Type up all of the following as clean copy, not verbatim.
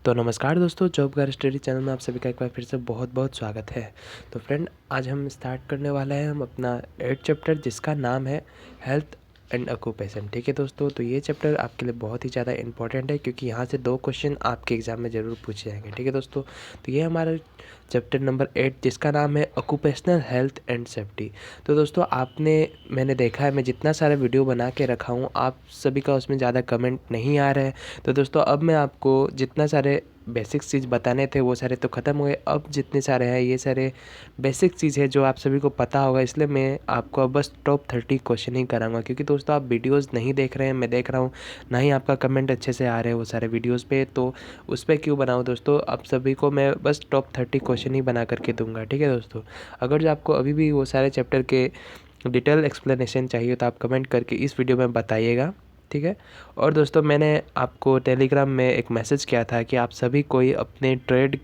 तो नमस्कार दोस्तों, जॉब का स्टडी चैनल में आप सभी का एक बार फिर से बहुत बहुत स्वागत है। तो फ्रेंड, आज हम स्टार्ट करने वाले हैं हम अपना 8 चैप्टर, जिसका नाम है हेल्थ एंड ऑक्यूपेशन। ठीक है दोस्तों, तो ये चैप्टर आपके लिए बहुत ही ज़्यादा इंपॉर्टेंट है, क्योंकि यहाँ से 2 क्वेश्चन आपके एग्ज़ाम में ज़रूर पूछे जाएंगे। ठीक है दोस्तों, तो ये हमारा चैप्टर नंबर 8, जिसका नाम है ऑक्यूपेशनल हेल्थ एंड सेफ्टी। तो दोस्तों, मैंने देखा है, मैं जितना सारा वीडियो बना के रखा हूँ, आप सभी का उसमें ज़्यादा कमेंट नहीं आ रहा है। तो दोस्तों, अब मैं आपको जितना सारे बेसिक चीज़ बताने थे वो सारे तो ख़त्म हो गए। अब जितने सारे हैं ये सारे बेसिक चीज़ है जो आप सभी को पता होगा, इसलिए मैं आपको अब बस टॉप 30 क्वेश्चन ही कराऊंगा। क्योंकि दोस्तों, आप वीडियोस नहीं देख रहे हैं, मैं देख रहा हूँ, ना ही आपका कमेंट अच्छे से आ रहे हैं वो सारे वीडियोस पे, तो उस पर क्यों बनाऊँ दोस्तों। आप सभी को मैं बस टॉप 30 क्वेश्चन ही बना करके दूंगा। ठीक है दोस्तों, अगर जो आपको अभी भी वो सारे चैप्टर के डिटेल एक्सप्लेनेशन चाहिए तो आप कमेंट करके इस वीडियो में बताइएगा। ठीक है। और दोस्तों, मैंने आपको टेलीग्राम में एक मैसेज किया था कि आप सभी कोई अपने ट्रेड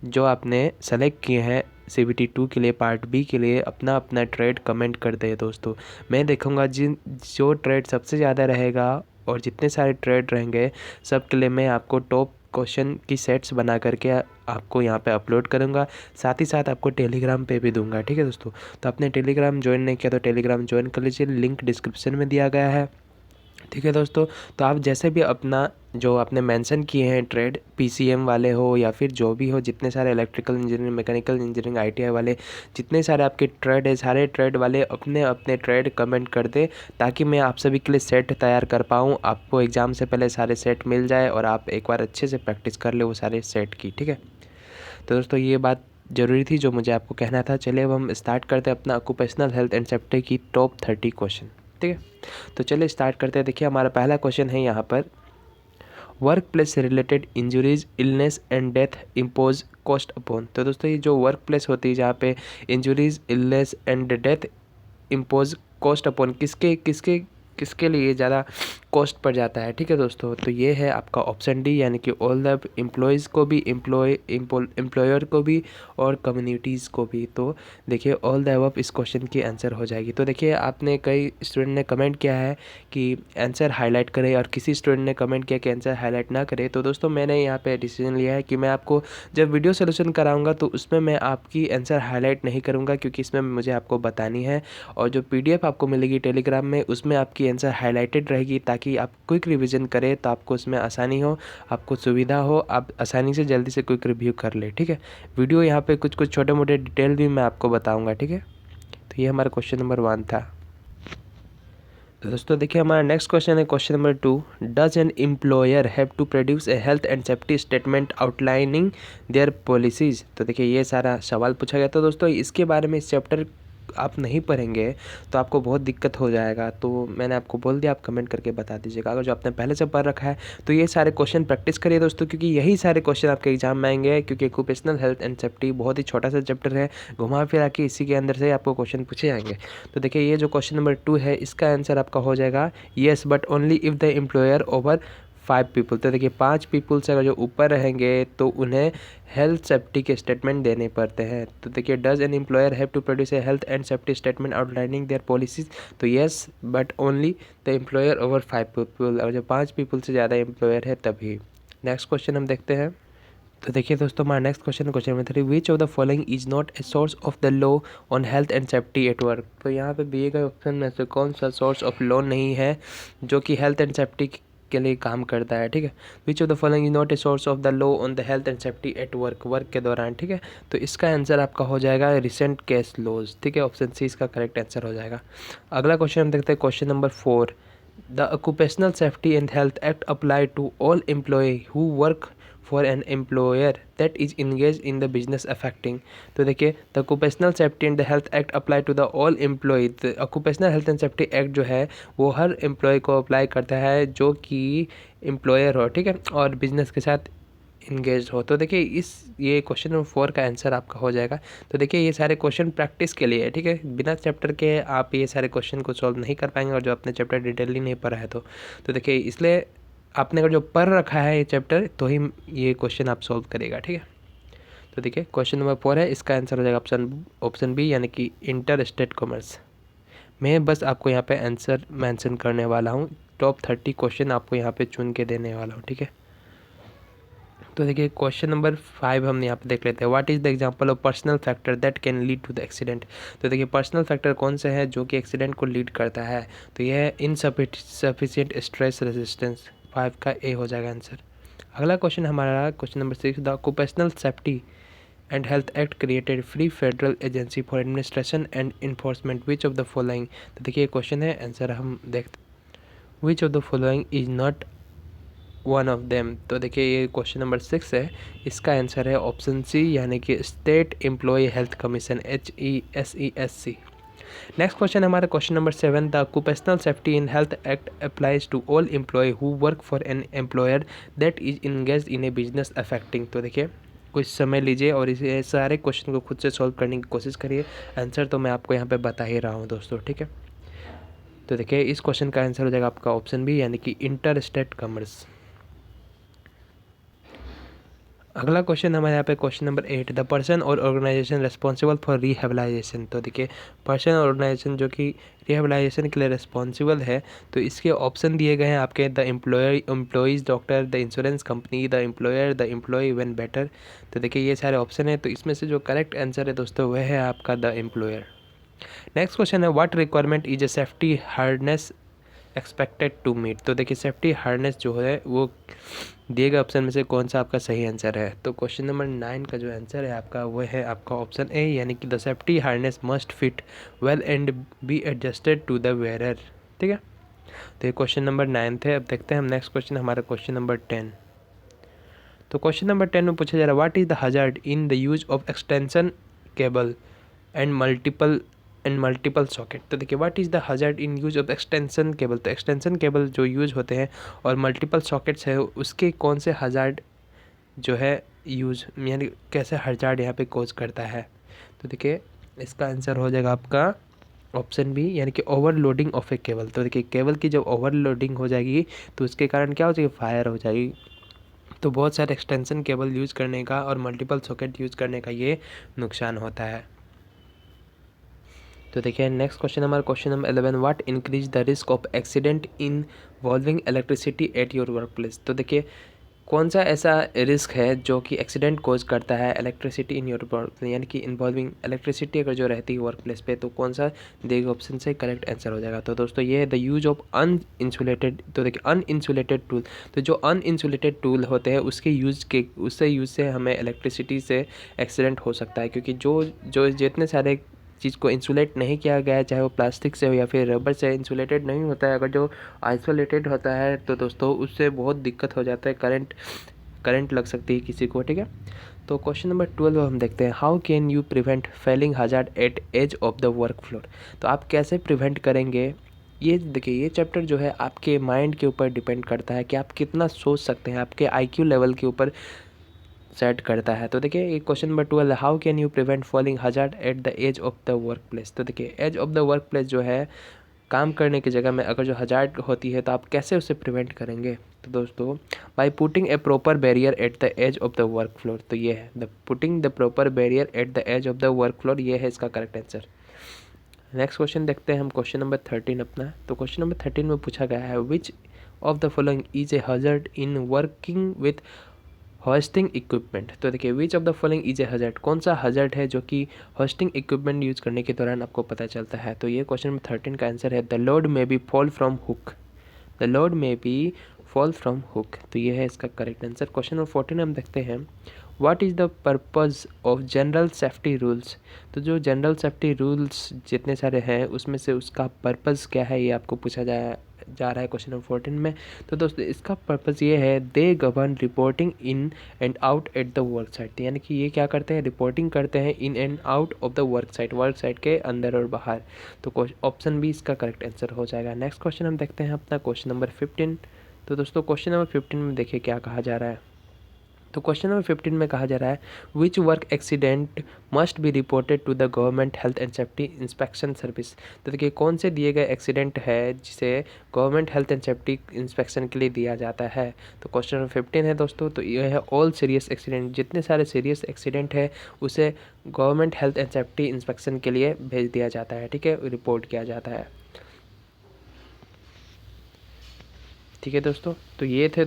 जो आपने सेलेक्ट किए हैं CBT 2 के लिए, पार्ट बी के लिए, अपना अपना ट्रेड कमेंट कर दे दोस्तों। मैं देखूंगा जो ट्रेड सबसे ज़्यादा रहेगा और जितने सारे ट्रेड रहेंगे सब के लिए मैं आपको टॉप क्वेश्चन की सेट्स बना करके आपको यहाँ पे अपलोड करूँगा। साथ ही साथ आपको टेलीग्राम पे भी दूंगा। ठीक है दोस्तों, तो आपने टेलीग्राम ज्वाइन नहीं किया तो टेलीग्राम ज्वाइन कर लीजिए, लिंक डिस्क्रिप्शन में दिया गया है। ठीक है दोस्तों, तो आप जैसे भी अपना जो आपने मेंशन किए हैं ट्रेड, PCM वाले हो या फिर जो भी हो, जितने सारे electrical engineering, mechanical engineering, ITI वाले, जितने सारे आपके ट्रेड है, सारे ट्रेड वाले अपने अपने ट्रेड कमेंट कर दे, ताकि मैं आप सभी के लिए सेट तैयार कर पाऊँ, आपको एग्ज़ाम से पहले सारे सेट मिल जाए और आप एक बार अच्छे से प्रैक्टिस कर ले वो सारे सेट की। ठीक है, तो दोस्तों ये बात ज़रूरी थी जो मुझे आपको कहना था। चलिए अब हम स्टार्ट करते हैं अपना ऑक्यूपेशनल हेल्थ एंड सेफ्टी की टॉप 30 क्वेश्चन। ठीक है, तो चलिए स्टार्ट करते हैं। देखिए, हमारा पहला क्वेश्चन है यहाँ पर, वर्क प्लेस से related injuries, illness and death impose cost upon. तो दोस्तों, ये जो वर्क प्लेस होती है जहाँ पे injuries, illness and death impose cost upon, किसके किसके किसके लिए ज़्यादा कॉस्ट पड़ जाता है। ठीक है दोस्तों, तो ये है आपका ऑप्शन डी, यानी कि ऑल द एम्प्लॉयज़ को भी, एम्प्लॉयर को भी और कम्युनिटीज़ को भी। तो देखिए, ऑल द अबव इस क्वेश्चन की आंसर हो जाएगी। तो देखिए, आपने कई स्टूडेंट ने कमेंट किया है कि आंसर हाईलाइट करें और किसी स्टूडेंट ने कमेंट किया कि आंसर हाईलाइट ना करें। तो दोस्तों, मैंने यहाँ पे डिसीजन लिया है कि मैं आपको जब वीडियो सोल्यूशन कराऊंगा तो उसमें मैं आपकी आंसर हाईलाइट नहीं करूँगा, क्योंकि इसमें मुझे आपको बतानी है। और जो PDF आपको मिलेगी टेलीग्राम में, उसमें आपकी आंसर हाईलाइटेड रहेगी, ताकि आप क्विक रिवीजन करें तो आपको उसमें आसानी हो, आपको सुविधा हो, आप आसानी से जल्दी से क्विक रिव्यू कर ले। ठीक है, वीडियो यहाँ पे कुछ कुछ छोटे मोटे डिटेल भी मैं आपको बताऊँगा। ठीक है, तो ये हमारा क्वेश्चन नंबर 1 था। तो दोस्तों देखिए, हमारा नेक्स्ट क्वेश्चन है question number 2, does an employer have to produce a health and safety statement outlining their policies. तो देखिए, ये सारा सवाल पूछा गया। तो दोस्तों, इसके बारे में इस चैप्टर आप नहीं पढ़ेंगे तो आपको बहुत दिक्कत हो जाएगा। तो मैंने आपको बोल दिया, आप कमेंट करके बता दीजिएगा। अगर जो आपने पहले से पढ़ रखा है तो ये सारे क्वेश्चन प्रैक्टिस करिए दोस्तों, क्योंकि यही सारे क्वेश्चन आपके एग्जाम में आएंगे। क्योंकि ऑक्यूपेशनल हेल्थ एंड सेफ्टी बहुत ही छोटा सा चैप्टर है, घुमा फिरा के इसी के अंदर से आपको क्वेश्चन पूछे जाएंगे। तो देखिए, ये जो क्वेश्चन नंबर 2 है, इसका आंसर आपका हो जाएगा yes but only if the employer over 5 people. तो देखिए, 5 पीपल से अगर जो ऊपर रहेंगे तो उन्हें हेल्थ सेफ्टी के स्टेटमेंट देने पड़ते हैं। तो देखिए, does an employer have to produce a health and safety statement outlining their policies. तो yes but only the employer over 5 people, और जो 5 पीपल से ज़्यादा एम्प्लॉयर है तभी। नेक्स्ट क्वेश्चन हम देखते हैं। तो देखिए दोस्तों, हमारा नेक्स्ट क्वेश्चन है question number 3, which of the following is not a source of the law on health and safety at work. तो यहाँ पे दिए गए ऑप्शन में से कौन सा सोर्स ऑफ लॉ नहीं है जो कि हेल्थ एंड सेफ्टी के लिए काम करता है। ठीक है, which of the following is not a source of the law on the health and safety at work, work के दौरान। ठीक है, तो इसका आंसर आपका हो जाएगा रिसेंट केस लॉज। ठीक है, ऑप्शन सी इसका करेक्ट आंसर हो जाएगा। अगला क्वेश्चन हम देखते हैं question number 4, the occupational safety and health act apply to all employ who work for an employer that is engaged in the business affecting। तो देखिए, the occupational safety and the health act apply to the all employee। the occupational health and safety act जो है वो हर employ को apply करता है जो कि एम्प्लॉयर हो। ठीक है, और बिजनेस के साथ इंगेज हो। तो देखिए, ये क्वेश्चन नंबर 4 का आंसर आपका हो जाएगा। तो देखिए, ये सारे क्वेश्चन प्रैक्टिस के लिए है। ठीक है, बिना चैप्टर के आप ये सारे क्वेश्चन को सॉल्व नहीं कर पाएंगे, और जो आपने चैप्टर डिटेलली नहीं पढ़ा है तो देखिए, इसलिए आपने अगर जो पढ़ रखा है ये चैप्टर तो ही ये क्वेश्चन आप सॉल्व करेगा। ठीक है, तो देखिए, क्वेश्चन नंबर 4 है, इसका आंसर हो जाएगा ऑप्शन बी, यानी कि इंटर स्टेट कॉमर्स। मैं बस आपको यहाँ पे आंसर मेंशन करने वाला हूँ, टॉप 30 क्वेश्चन आपको यहाँ पे चुन के देने वाला हूँ। ठीक है, तो देखिए क्वेश्चन नंबर 5 हम यहाँ पे देख लेते हैं। What is the example of personal factor that can lead to the accident. तो देखिए पर्सनल फैक्टर कौन से हैं जो कि एक्सीडेंट को लीड करता है, तो यह है इनसफिशिएंट स्ट्रेस रेजिस्टेंस। 5 का ए हो जाएगा आंसर। अगला क्वेश्चन हमारा question number 6, the occupational safety and health act created free federal agency for administration and enforcement which of the following. तो देखिए क्वेश्चन है, आंसर हम देखते हैं। Which of the following is not one of them. तो देखिए ये question number 6 है, इसका आंसर है ऑप्शन सी यानी कि state employ health commission, HESESC। Next question हमारा question number 7, the occupational safety in health act applies to all employ who work for an employer that is engage in a business affecting. तो देखिए कुछ समय लीजिए और इसे सारे question को खुद से सॉल्व करने की कोशिश करिए। आंसर तो मैं आपको यहाँ पे बता ही रहा हूँ दोस्तों, ठीक है। तो देखिए इस क्वेश्चन का आंसर हो जाएगा आपका ऑप्शन बी यानी कि इंटर स्टेट कॉमर्स। अगला क्वेश्चन हमारे यहाँ पे क्वेश्चन नंबर 8, द पर्सन और ऑर्गेनाइजेशन रिस्पॉन्सिबल फॉर रिहेबिलाइजेशन। तो देखिए पर्सन और ऑर्गेनाइजेशन जो कि रिहेबिलाइजेशन के लिए रिस्पॉन्सिबल है, तो इसके ऑप्शन दिए गए हैं आपके, the employee's doctor, the insurance company, the employer, the employee when better. तो देखिए ये सारे ऑप्शन है, तो इसमें से जो करेक्ट आंसर है दोस्तों वह है आपका द एम्प्लॉयर। नेक्स्ट क्वेश्चन है, what requirement is a safety harness expected to meet. तो देखिए सेफ्टी हार्डनेस जो है वो दिए गए ऑप्शन में से कौन सा आपका सही आंसर है। तो क्वेश्चन नंबर 9 का जो आंसर है आपका वो है आपका ऑप्शन ए यानी कि the safety harness must fit well and be adjusted to the wearer, ठीक है। तो ये क्वेश्चन नंबर 9 थे। अब देखते हैं हम नेक्स्ट क्वेश्चन हमारा क्वेश्चन नंबर 10। तो क्वेश्चन नंबर 10 में पूछा जा रहा है, what is the hazard in the use of extension cable and multiple socket. तो देखिए what is the hazard in use of extension cable. तो एक्सटेंशन केबल जो यूज होते हैं और मल्टीपल सॉकेट्स है उसके कौन से हजार्ड जो है यूज यानी कैसे हजार्ड यहाँ पे कोज करता है। तो देखिए इसका आंसर हो जाएगा आपका ऑप्शन बी यानी कि ओवरलोडिंग ऑफ ए केबल। तो देखिए केबल की जब ओवरलोडिंग हो जाएगी तो उसके कारण क्या हो जाएगी, फायर हो जाएगी। तो बहुत सारे एक्सटेंशन केबल यूज़ करने का और मल्टीपल सॉकेट यूज़ करने का ये नुकसान होता है। तो देखिए नेक्स्ट क्वेश्चन हमारा question number 11, what increase the risk of accident involving electricity at your work place. तो देखिए कौन सा ऐसा रिस्क है जो कि एक्सीडेंट कोज करता है इलेक्ट्रिसिटी इन योर वर्क, यानी कि इन्वॉल्विंग इलेक्ट्रिसिटी अगर जो रहती है वर्क प्लेस पे, तो कौन सा दिए गए ऑप्शन से करेक्ट आंसर हो जाएगा। तो दोस्तों ये है द यूज ऑफ अनइंसुलेटेड। तो देखिए अनइंसुलेटेड टूल, तो जो अनइंसुलेटेड टूल होते हैं उसके यूज़ से हमें इलेक्ट्रिसिटी से एक्सीडेंट हो सकता है, क्योंकि जो जितने सारे चीज़ को इंसुलेट नहीं किया गया है, चाहे वो प्लास्टिक से हो या फिर रबर से, इंसुलेटेड नहीं होता है, अगर जो आइसोलेटेड होता है तो दोस्तों उससे बहुत दिक्कत हो जाता है, करंट लग सकती है किसी को, ठीक है। तो क्वेश्चन नंबर 12 हम देखते हैं, how can you prevent falling hazard at edge of the work floor. तो आप कैसे प्रिवेंट करेंगे, ये देखिए ये चैप्टर जो है आपके माइंड के ऊपर डिपेंड करता है कि आप कितना सोच सकते हैं, आपके IQ लेवल के ऊपर सेट करता है। तो देखिए ये question number 12, how can you prevent falling hazard at the edge of the work place. तो देखिए edge of the work place जो है काम करने की जगह में अगर जो हजार्ड होती है तो आप कैसे उसे प्रिवेंट करेंगे। तो दोस्तों by putting a proper barrier at the edge of the work floor. तो ये है the putting the proper barrier at the edge of the work floor, ये है इसका करेक्ट आंसर। नेक्स्ट क्वेश्चन देखते हैं हम क्वेश्चन नंबर 13 अपना। तो क्वेश्चन नंबर 13 में पूछा गया है, which of the following is a hazard in working with hosting equipment. तो देखिए which of the following is a hazard, कौन सा हजार्ड है जो कि होस्टिंग इक्विपमेंट यूज़ करने के दौरान आपको पता चलता है। तो ये क्वेश्चन नंबर 13 का आंसर है, the load may be fall from hook. The load may be fall from hook, तो ये है इसका करेक्ट आंसर। क्वेश्चन नंबर 14 हम देखते हैं, what is the purpose of general safety rules. तो जो जनरल सेफ्टी रूल्स जितने सारे हैं उसमें से उसका पर्पज़ क्या है, ये आपको पूछा जा रहा है क्वेश्चन नंबर 14 में। तो दोस्तों इसका पर्पज़ ये है, they govern reporting in and out at the work site. यानी कि ये क्या करते हैं, रिपोर्टिंग करते हैं in and out of the work site के अंदर और बाहर। तो ऑप्शन बी इसका करेक्ट आंसर हो जाएगा। नेक्स्ट क्वेश्चन हम देखते हैं अपना क्वेश्चन नंबर 15। तो दोस्तों क्वेश्चन नंबर 15 में देखिए क्या कहा जा रहा है। तो क्वेश्चन नंबर 15 में कहा जा रहा है, which work accident must be reported to the government health and safety inspection service. तो देखिए कौन से दिए गए एक्सीडेंट है जिसे government health and safety inspection के लिए दिया जाता है। तो क्वेश्चन नंबर 15 है दोस्तों, तो ये है ऑल सीरियस एक्सीडेंट, जितने सारे सीरियस एक्सीडेंट है उसे government health and safety inspection के लिए भेज दिया जाता है, ठीक है, रिपोर्ट किया जाता है। ठीक है दोस्तों, तो ये थे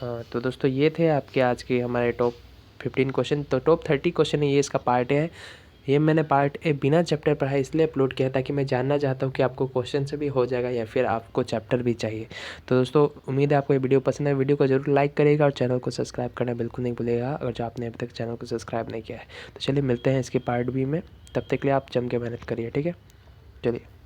हाँ, तो दोस्तों ये थे आपके आज के हमारे टॉप 15 क्वेश्चन। तो टॉप 30 क्वेश्चन है, ये इसका पार्ट है। ये मैंने पार्ट ए बिना चैप्टर पढ़ाए इसलिए अपलोड किया ताकि मैं जानना चाहता हूँ कि आपको क्वेश्चन से भी हो जाएगा या फिर आपको चैप्टर भी चाहिए। तो दोस्तों उम्मीद है आपको ये वीडियो पसंद है। वीडियो को जरूर लाइक करिएगा और चैनल को सब्सक्राइब करना बिल्कुल नहीं भूलिएगा अगर जो आपने अभी तक चैनल को सब्सक्राइब नहीं किया है। तो चलिए मिलते हैं इसके पार्ट बी में, तब तक के लिए आप जम के मेहनत करिए, ठीक है। चलिए।